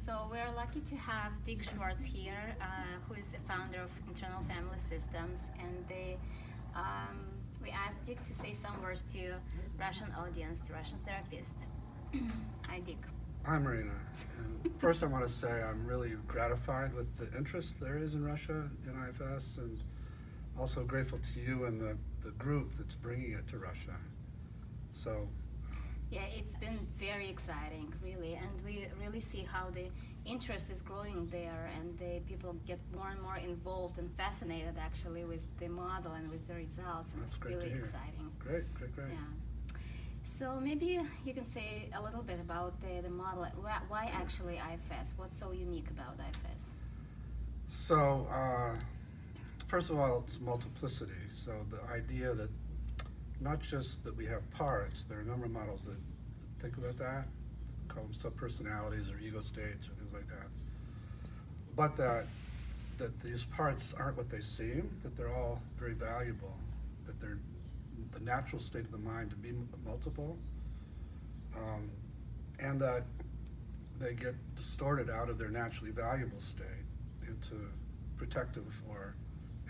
So we're lucky to have Dick Schwartz here, who is a founder of Internal Family Systems, and we asked Dick to say some words to Russian audience, to Russian therapists. Hi, Dick. Hi, Marina. And first, I want to say I'm really gratified with the interest there is in Russia, in IFS, and also grateful to you and the group that's bringing it to Russia. So. Yeah, it's been very exciting, really, and we really see how the interest is growing there, and the people get more and more involved and fascinated, actually, with the model and with the results. And That's it's great really to hear. exciting. Great. Yeah. So maybe you can say a little bit about the model. Why actually IFS? What's so unique about IFS? So, first of all, it's multiplicity. So the idea that not just that we have parts, there are a number of models that think about that, call them subpersonalities or ego states or things like that, but that these parts aren't what they seem, that they're all very valuable, that they're the natural state of the mind to be multiple, and that they get distorted out of their naturally valuable state into protective or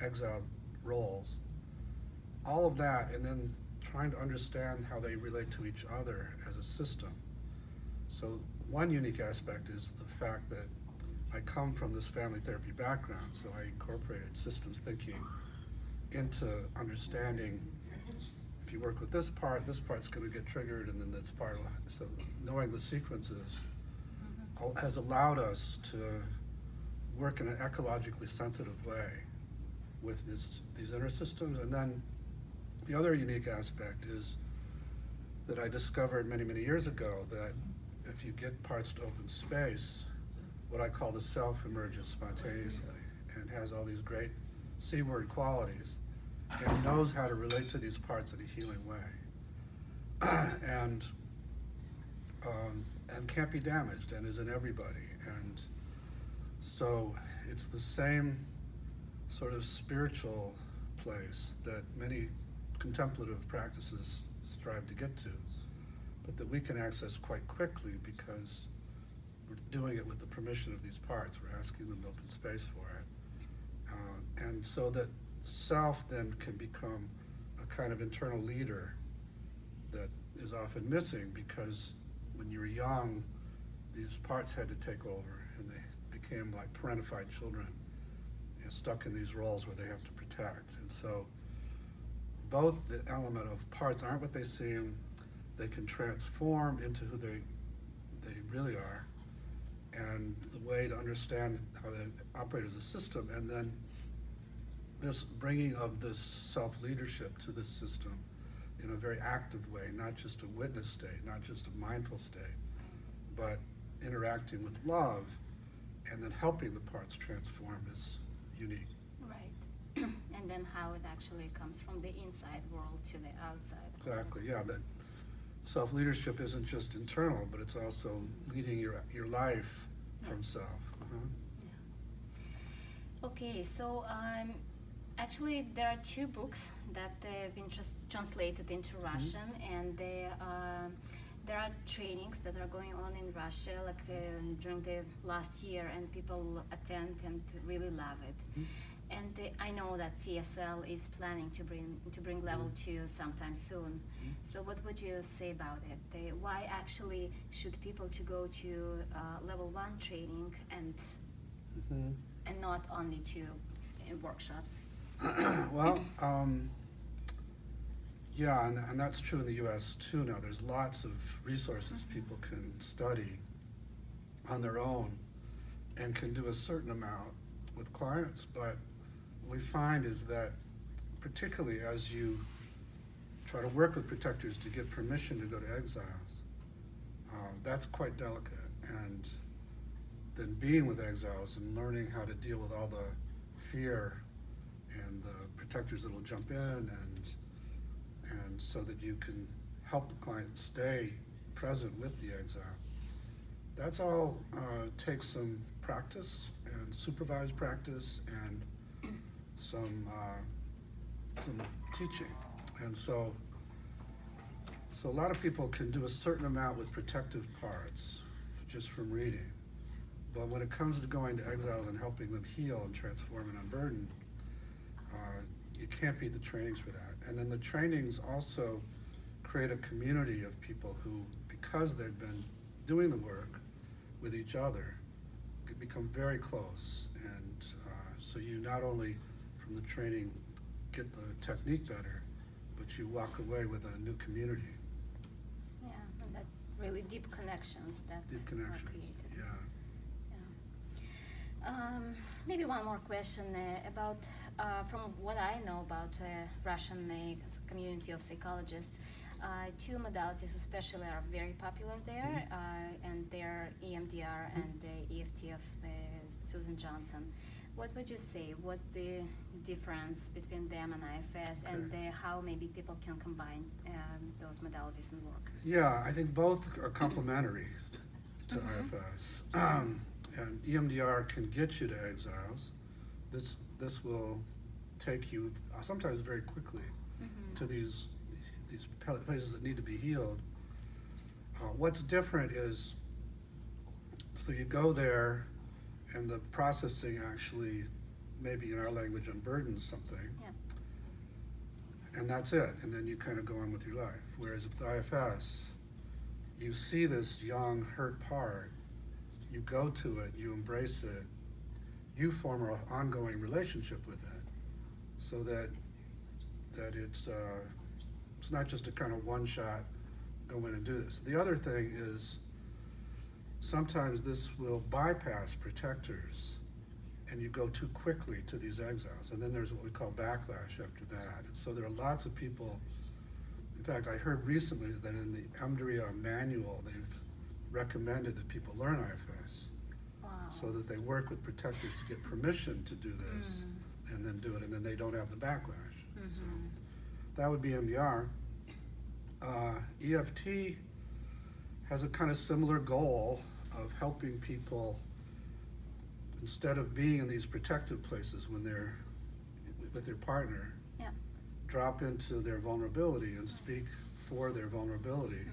exiled roles. All of that, and then trying to understand how they relate to each other as a system. So one unique aspect is the fact that I come from this family therapy background, so I incorporated systems thinking into understanding if you work with this part's going to get triggered, and then this part, so knowing the sequences has allowed us to work in an ecologically sensitive way with these inner systems. And then the other unique aspect is that I discovered many, many years ago that if you get parts to open space, what I call the self emerges spontaneously and has all these great C-word qualities and knows how to relate to these parts in a healing way. and can't be damaged and is in everybody. And so it's the same sort of spiritual place that many contemplative practices strive to get to, but that we can access quite quickly because we're doing it with the permission of these parts. We're asking them to open space for it. And so that self then can become a kind of internal leader that is often missing, because when you were young, these parts had to take over and they became like parentified children, stuck in these roles where they have to protect. And so both the element of parts aren't what they seem, they can transform into who they really are, and the way to understand how they operate as a system, and then this bringing of this self-leadership to this system in a very active way, not just a witness state, not just a mindful state, but interacting with love and then helping the parts transform is unique. Right. And then how it actually comes from the inside world to the outside world. Exactly, yeah. That self-leadership isn't just internal, but it's also leading your life from self. Yeah. Okay, so actually there are two books that have been translated into Russian, and there are trainings that are going on in Russia, like during the last year, and people attend and really love it. And I know that CSL is planning to bring level 2 sometime soon. So what would you say about it? Why actually should people to go to level 1 training and not only to workshops? Well, yeah, and that's true in the U.S. too now. There's lots of resources people can study on their own and can do a certain amount with clients, but what we find is that particularly as you try to work with protectors to get permission to go to exiles, that's quite delicate. And then being with exiles and learning how to deal with all the fear and the protectors that will jump in, and so that you can help the client stay present with the exile. That's all takes some practice and supervised practice and some teaching. And so a lot of people can do a certain amount with protective parts just from reading. But when it comes to going to exiles and helping them heal and transform and unburden, you can't beat the trainings for that. And then the trainings also create a community of people who, because they've been doing the work with each other, become very close. And so you not only from the training get the technique better, but you walk away with a new community. Yeah, and that really deep connections that Deep are connections, created. yeah. Maybe one more question about, from what I know about Russian community of psychologists, two modalities especially are very popular there, and they're EMDR and the EFT of Susan Johnson. What would you say? What the difference between them and IFS, and how maybe people can combine those modalities and work? Yeah, I think both are complementary to IFS. And EMDR can get you to exiles. This will take you sometimes very quickly to these places that need to be healed. What's different is, so you go there, and the processing actually, maybe in our language, unburdens something. Yeah. And that's it. And then you kind of go on with your life. Whereas with IFS, you see this young, hurt part, you go to it, you embrace it, you form an ongoing relationship with it, so that it's not just a kind of one-shot, go in and do this. The other thing is, sometimes this will bypass protectors, and you go too quickly to these exiles, and then there's what we call backlash after that. And so there are lots of people. In fact, I heard recently that in the EMDR manual, they've recommended that people learn IFS, so that they work with protectors to get permission to do this, and then do it, and then they don't have the backlash. So that would be EMDR. EFT has a kind of similar goal of helping people, instead of being in these protective places when they're with their partner, drop into their vulnerability and speak for their vulnerability,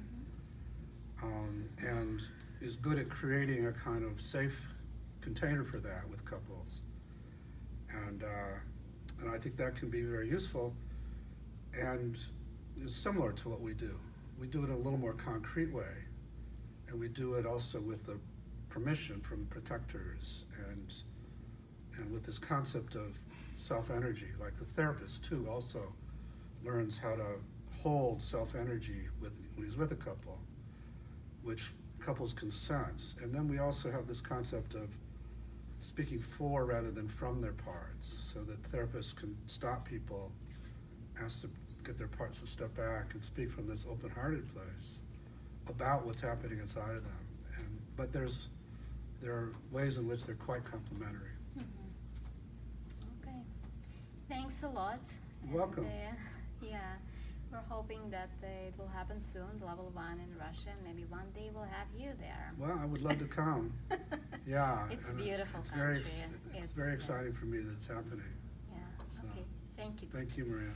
and is good at creating a kind of safe container for that with couples. And I think that can be very useful, and it's similar to what we do. We do it in a little more concrete way, and we do it also with the permission from protectors, and with this concept of self-energy. Like the therapist too also learns how to hold self-energy when he's with a couple, which couples can sense. And then we also have this concept of speaking for rather than from their parts, so that therapists can stop people, ask to get their parts to step back and speak from this open-hearted place about what's happening inside of them. But there are ways in which they're quite complementary. Okay, thanks a lot. You're welcome. Yeah, we're hoping that it will happen soon, level 1 in Russia, and maybe one day we'll have you there. Well, I would love to come. Yeah. It's a beautiful it's country. It's very exciting for me that it's happening. Yeah, So, okay, thank you. Thank you, Maria.